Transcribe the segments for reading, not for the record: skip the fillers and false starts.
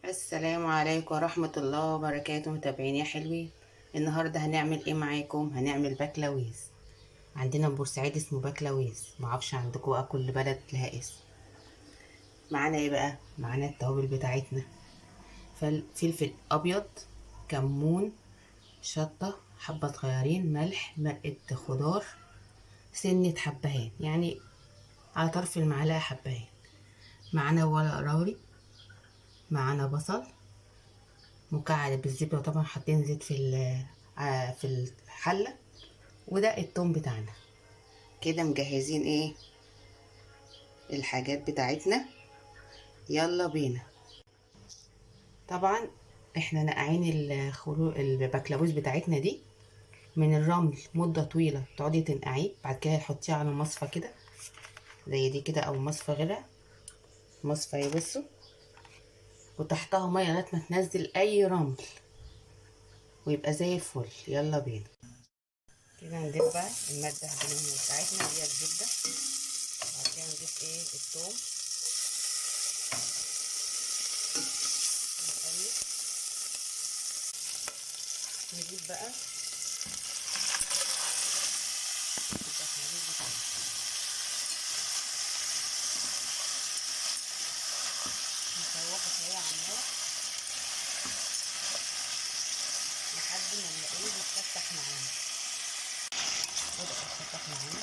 السلام عليكم ورحمة الله وبركاته، متابعين يا حلوين. النهاردة هنعمل ايه معاكم؟ هنعمل بكلاويز. عندنا بورسعيد اسمه بكلاويز، معرفش عندكم بقى كل بلد لها اسم. معانا ايه بقى؟ معانا التوابل بتاعتنا: فلفل ابيض، كمون، شطة، حبة صغيرين، ملح، مرقة خضار، سنة حبهان يعني على طرف المعلقة حبهان. معانا ورق لوري، معانا بصل مكعب بالزبدة، طبعا حاطين زيت في الحلة. وده التوم بتاعنا. كده مجهزين ايه الحاجات بتاعتنا، يلا بينا. طبعا احنا نقعين البكلاويز بتاعتنا دي من الرمل مدة طويلة، تقعدي تنقعيه، بعد كده تحطيه على مصفى كده زي دي كده، او مصفى غيرها، مصفى يبسوا، وتحتها مية لغاية ما تنزل اي رمل ويبقى زي الفل. يلا بينا. كده نضيف بقى المادة الدهنية بتاعتنا اللي هي الزبدة، بعد كده نضيف ايه الثوم، نقلب، نجيب بقى البشاميل بتاعنا، نشوحه شوية على النار لحد ما نلاقيه بيتفتح معانا. بدأ يتفتح معانا،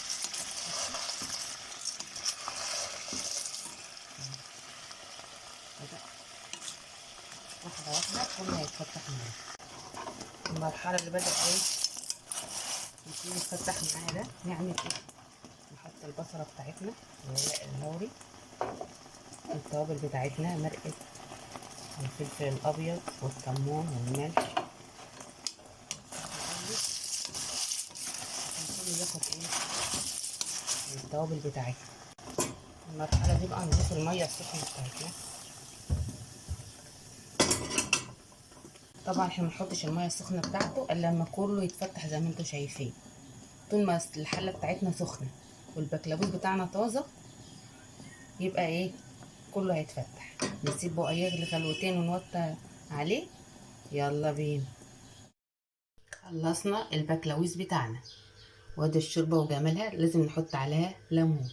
بدأ واحدة واحدة كله هيتفتح معانا. المرحلة اللي بدأ ايه يبتدي يتفتح معانا ده، نعمل ايه؟ نحط البصلة بتاعتنا والورق اللوري والتوابل بتاعتنا، مرقة الفلفل الأبيض والكمون والملح، نقلب عشان كله ياخد ايه التوابل بتاعتنا. المرحلة دي بقى نضيف المية السخنة بتاعتنا. طبعا احنا منحطش المية السخنة بتاعته الا لما كله يتفتح زي ما انتوا شايفين. طول ما الحلة بتاعتنا سخنة والبكلابوز بتاعنا طازة يبقى ايه كله هيتفتح. نسيبه بقى يغلي غلوتين ونوطي عليه. يلا بينا. خلصنا البكلاويز بتاعنا، وادي الشوربة وجمالها، لازم نحط عليها ليمون،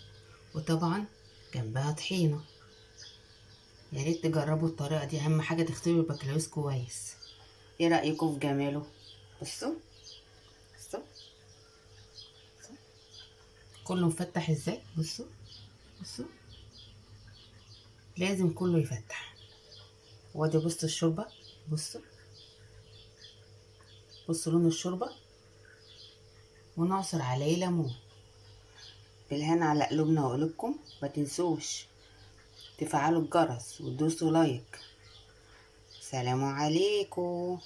وطبعا جنبها طحينة. يا ريت تجربوا الطريقة دي، اهم حاجة تغسلوا البكلاويز كويس. ايه رأيكم في جماله؟ بصوا بصوا بصوا كله مفتح ازاي، بصوا بصوا، لازم كله يفتح. وادي بصوا الشوربة، بصوا بصوا لون الشوربة، ونعصر عليه ليمون. بالهنا على قلوبنا وقلوبكم. ما تنسوش تفعلوا الجرس وتدوسوا لايك. سلام عليكم.